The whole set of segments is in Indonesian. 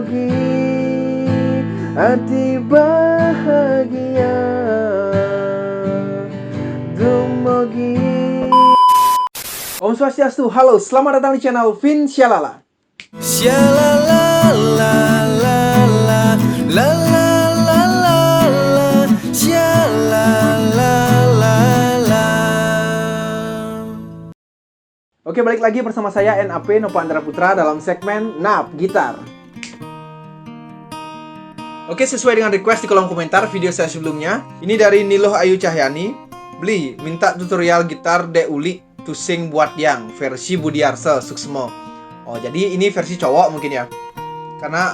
Dumugi hati bahagia, dumugi. Om Swastiastu, halo, selamat datang di channel Vin Syalala. Syalala la la la la la la la la Syalala la la. Oke, balik lagi bersama saya NAP Nova Andra Putra dalam segmen NAP Gitar. Oke, sesuai dengan request di kolom komentar video saya sebelumnya, ini dari Niloh Ayu Cahyani. Beli, minta tutorial gitar De Uli to sing buat yang versi Budiarsa Suksmo. Oh, jadi ini versi cowok mungkin ya. Karena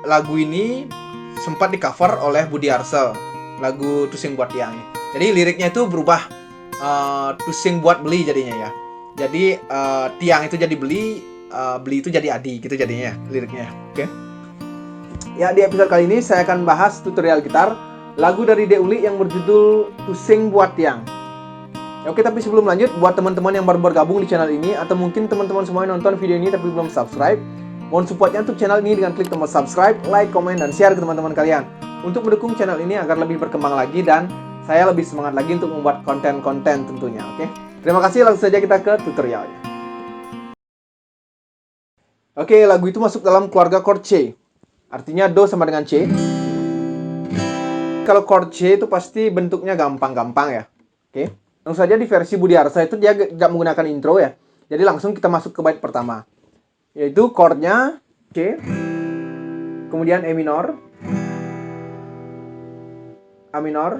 lagu ini sempat di cover oleh Budiarsa, lagu to sing buat yang. Jadi liriknya itu berubah, to sing buat beli jadinya ya. Jadi tiang itu jadi beli, beli itu jadi adi gitu jadinya liriknya. Oke. Ya, di episode kali ini saya akan bahas tutorial gitar lagu dari De Uli yang berjudul To Sing Buat Yang. Ya, oke, tapi sebelum lanjut, buat teman-teman yang baru bergabung di channel ini, atau mungkin teman-teman semua yang nonton video ini tapi belum subscribe, mohon supportnya untuk channel ini dengan klik tombol subscribe, like, komen, dan share ke teman-teman kalian untuk mendukung channel ini agar lebih berkembang lagi dan saya lebih semangat lagi untuk membuat konten-konten tentunya. Oke, terima kasih. Langsung saja kita ke tutorialnya. Oke, lagu itu masuk dalam keluarga chord C. Artinya Do sama dengan C. Kalau chord C itu pasti bentuknya gampang-gampang ya. Oke. Langsung saja di versi Budiarsa itu dia nggak menggunakan intro ya. Jadi langsung kita masuk ke bait pertama. Yaitu chordnya C. Kemudian E minor. A minor.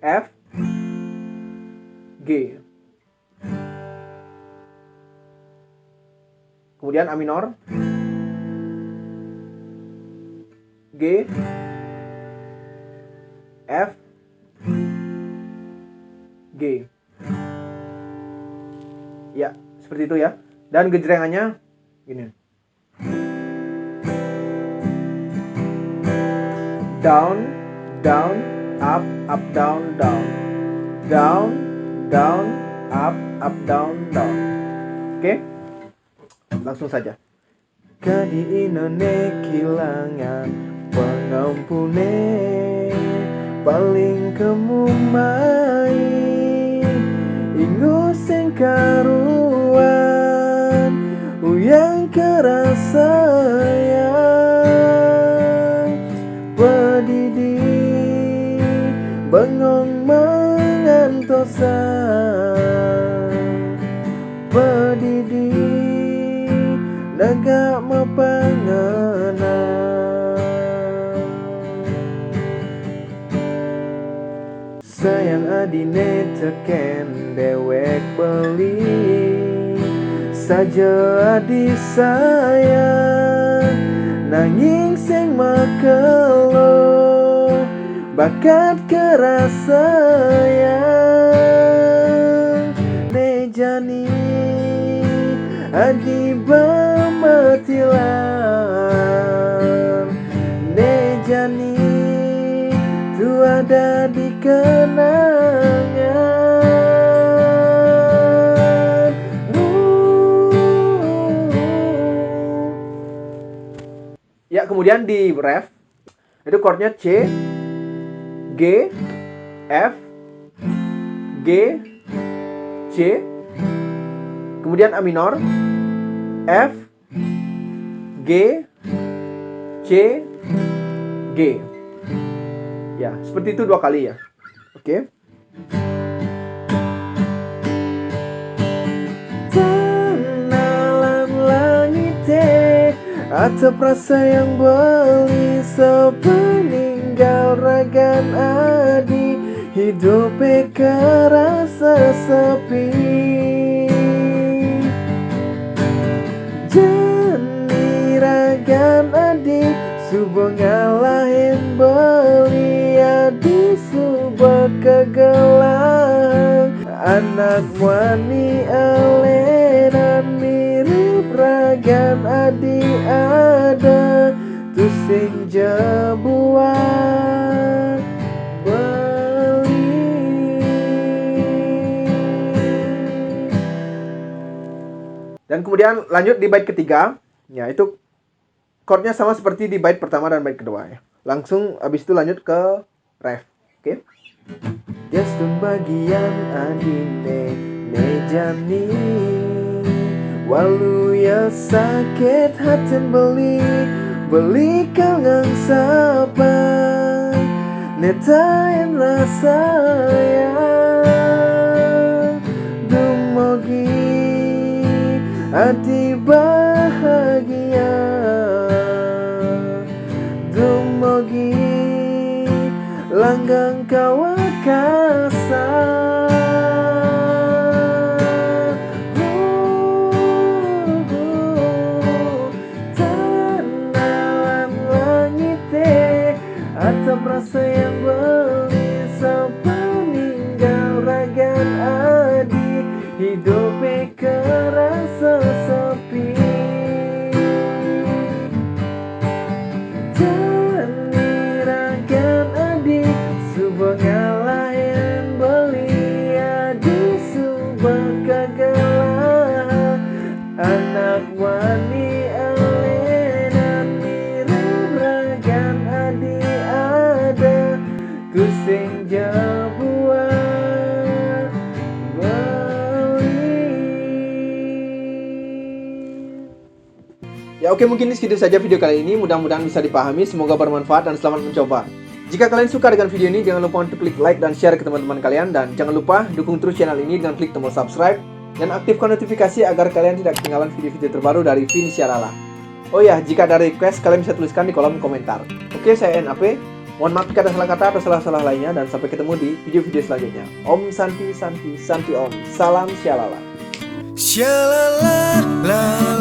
F. G. Kemudian A minor, G, F, G. Ya, seperti itu ya. Dan gejrengannya gini. Down, down, up, up, down, down. Down, down, up, down, down. Oke? Langsung saja. Kadi inone kilangan pengampune paling kemumai ingu sing karuan uyang kerasayang pedidi bengong mengantosan pedidi naga mapangana sayang adine teken dewek beli saja adi sayang nanging sing makelo bakat kerasayang nejani adi bamatilan nejani tu ada di kenangan. Ya, kemudian di ref itu chordnya C, G, F, G, C. Kemudian A minor, F, G, C, G. Ya, seperti itu 2 kali ya. Oke. Tanalan langite atau rasa yang beli sepeninggal ragan adi hidup kerasa sepi. Jani ragan adi subuh ngalahin beli adi subuh kegelang anak wani alenan mirip ragan adi ada tu sing jabuan beli. Dan Dan kemudian lanjut di bait ketiga. Ya, itu chordnya sama seperti di bait pertama dan bait kedua ya. Langsung habis itu lanjut ke ref. Oke. Gestun bagian adine nejani walu ya sakit hatin beli kangang sapai netain rasa ya dumogi hati bahagia dumogi langgang kawakasa tanaman langite atap rasa yang belisau peninggal ragan adi hidupnya kerasa sepi Bengalayan belia di subang kagalah anak wani alenan mirip adi ada kusing jabua beli. Ya oke, mungkin segitu saja video kali ini. Mudah-mudahan bisa dipahami, semoga bermanfaat dan selamat mencoba. Jika kalian suka dengan video ini, jangan lupa untuk klik like dan share ke teman-teman kalian. Dan jangan lupa dukung terus channel ini dengan klik tombol subscribe dan aktifkan notifikasi agar kalian tidak ketinggalan video-video terbaru dari Vini Syalala. Oh ya, jika ada request, kalian bisa tuliskan di kolom komentar. Oke, saya NAP. Mohon maaf jika ada salah kata atau salah-salah lainnya, dan sampai ketemu di video-video selanjutnya. Om Santi Santi Santi Om. Salam Syalala. Shalala la